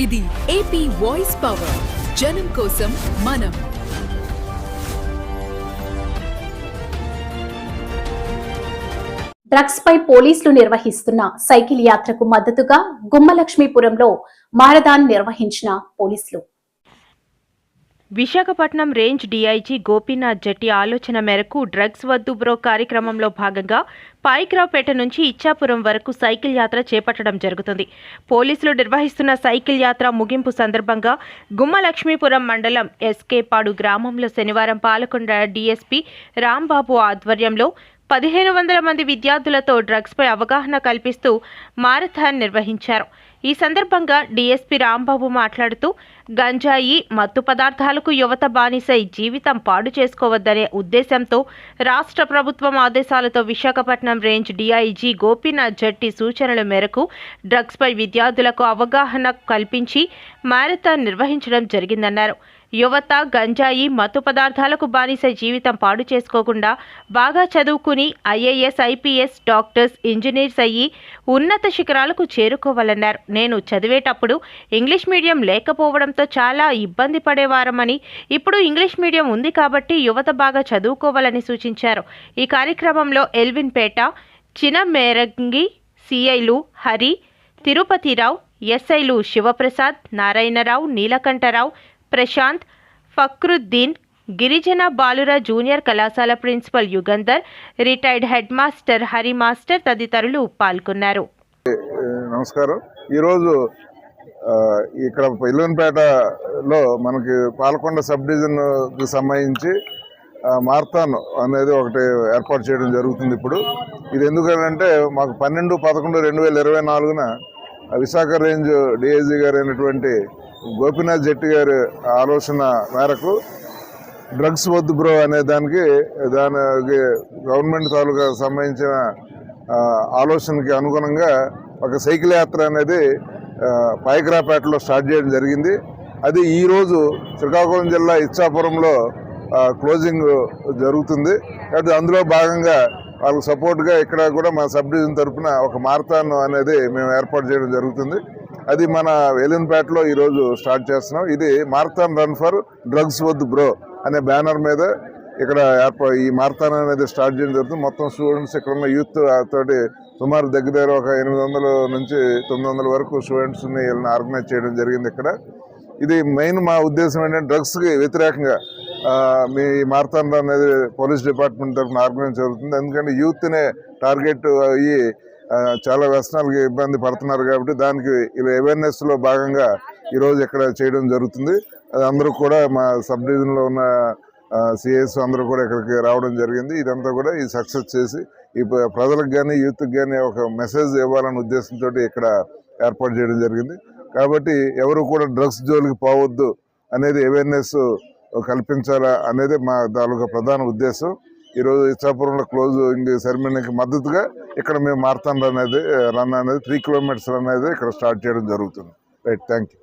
ఇది AP voice power, జనం కోసం మనం. డ్రగ్స్ పై పోలీసులు నిర్వహిస్తున్న సైకిల్ యాత్రకు మద్దతుగా గుమ్మలక్ష్మీపురంలో మారథాన్ నిర్వహించిన పోలీసులు. విశాఖపట్నం రేంజ్ డీఐజీ గోపీనాథ్ జెట్టి ఆలోచన మేరకు డ్రగ్స్ వద్దు బ్రో కార్యక్రమంలో భాగంగా పాయిక్రావుపేట నుంచి ఇచ్చాపురం వరకు సైకిల్ యాత్ర చేపట్టడం జరుగుతుంది. పోలీసులు నిర్వహిస్తున్న సైకిల్ యాత్ర ముగింపు సందర్భంగా గుమ్మలక్ష్మీపురం మండలం ఎస్కేపాడు గ్రామంలో శనివారం పాలకొండ డీఎస్పీ రాంబాబు ఆధ్వర్యంలో 1500 మంది విద్యార్థులతో డ్రగ్స్పై అవగాహన కల్పిస్తూ మారథాన్ నిర్వహించారు. ఈ సందర్భంగా డీఎస్పీ రాంబాబు మాట్లాడుతూ గంజాయి, మత్తు పదార్థాలకు యువత బానిసై జీవితం పాడు చేసుకోవద్దనే ఉద్దేశంతో రాష్ట్ర ప్రభుత్వం ఆదేశాలతో విశాఖపట్నం రేంజ్ డీఐజీ గోపీనాథ్ జెట్టి సూచనల మేరకు డ్రగ్స్పై విద్యార్థులకు అవగాహన కల్పించి మారథాన్ నిర్వహించడం జరిగిందన్నారు. యువత గంజాయి, మత్తు పదార్థాలకు బానిసై జీవితం పాడు చేసుకోకుండా బాగా చదువుకుని ఐఏఎస్, ఐపీఎస్, డాక్టర్స్, ఇంజనీర్స్ అయ్యి ఉన్నత శిఖరాలకు చేరుకోవాలన్నారు. నేను చదివేటప్పుడు ఇంగ్లీష్ మీడియం లేకపోవడంతో చాలా ఇబ్బంది పడేవారమని, ఇప్పుడు ఇంగ్లీష్ మీడియం ఉంది కాబట్టి యువత బాగా చదువుకోవాలని సూచించారు. ఈ కార్యక్రమంలో ఎల్విన్పేట, చినమేరంగి సిఐలు హరి, తిరుపతిరావు, ఎస్ఐలు శివప్రసాద్, నారాయణరావు, నీలకంఠరావు, ప్రశాంత్, ఫక్రుద్దీన్, గిరిజన బాలుర జూనియర్ కళాశాల principal Yugandhar, retired head master Hari master తదితరులు పాల్గొన్నారు. నమస్కారం. ఈరోజు ఇక్కడ ఎల్విన్పేటలో మనకి పాలకొండ సబ్ డివిజన్కి సంబంధించి మారథాన్ అనేది ఒకటి ఏర్పాటు చేయడం జరుగుతుంది. ఇప్పుడు ఇది ఎందుకంటే మాకు 12/11/2024 విశాఖ రేంజ్ డిఐజీ గారు అయినటువంటి గోపీనాథ్ జెట్టి గారి ఆలోచన మేరకు డ్రగ్స్ వద్దు బ్రో అనే దానికి గవర్నమెంట్ తాలూకా సంబంధించిన ఆలోచనకి అనుగుణంగా ఒక సైకిల్ యాత్ర అనేది పాయిక్రావుపేటలో స్టార్ట్ చేయడం జరిగింది. అది ఈరోజు శ్రీకాకుళం జిల్లా ఇచ్చాపురంలో క్లోజింగ్ జరుగుతుంది. కాబట్టి అందులో భాగంగా వాళ్ళకు సపోర్ట్గా ఇక్కడ కూడా మా సబ్ డివిజన్ తరఫున ఒక మారథాన్ అనేది మేము ఏర్పాటు చేయడం జరుగుతుంది. అది మన ఎల్విన్పేటలో ఈరోజు స్టార్ట్ చేస్తున్నాం. ఇది మారథాన్ రన్ ఫర్ డ్రగ్స్ వద్దు బ్రో అనే బ్యానర్ మీద ఇక్కడ ఈ మారథాన్ అనేది స్టార్ట్ చేయడం జరుగుతుంది. మొత్తం స్టూడెంట్స్ ఇక్కడ ఉన్న యూత్ తోటి సుమారు దగ్గర ఒక 800 నుంచి 900 వరకు స్టూడెంట్స్ని వీళ్ళని ఆర్గనైజ్ చేయడం జరిగింది. ఇక్కడ ఇది మెయిన్ మా ఉద్దేశం ఏంటంటే డ్రగ్స్కి వ్యతిరేకంగా మీ మారథాన్ అనేది పోలీస్ డిపార్ట్మెంట్ తరఫున ఆర్గనైజ్ జరుగుతుంది. ఎందుకంటే యూత్నే టార్గెట్ అయ్యి చాలా వ్యసనాలకి ఇబ్బంది పడుతున్నారు కాబట్టి దానికి ఇలా అవేర్నెస్లో భాగంగా ఈరోజు ఇక్కడ చేయడం జరుగుతుంది. అది అందరూ కూడా మా సబ్ డివిజన్లో ఉన్న సిఎస్ అందరూ కూడా ఇక్కడికి రావడం జరిగింది. ఇదంతా కూడా ఈ సక్సెస్ చేసి ఈ ప్రజలకు కానీ యూత్కి కానీ ఒక మెసేజ్ ఇవ్వాలనే ఉద్దేశంతో ఇక్కడ ఏర్పాటు చేయడం జరిగింది. కాబట్టి ఎవరు కూడా డ్రగ్స్ జోలికి పోవద్దు అనేది అవేర్నెస్ కల్పించాలా అనేది మా తాలూకా ప్రధాన ఉద్దేశం. ఈరోజు ఇచ్చాపురంలో క్లోజింగ్ సెరమనీకి మద్దతుగా ఇక్కడ మేము మారథాన్ రన్ అనేది 3 కిలోమీటర్స్ అనేది ఇక్కడ స్టార్ట్ చేయడం జరుగుతుంది. Right, thank you.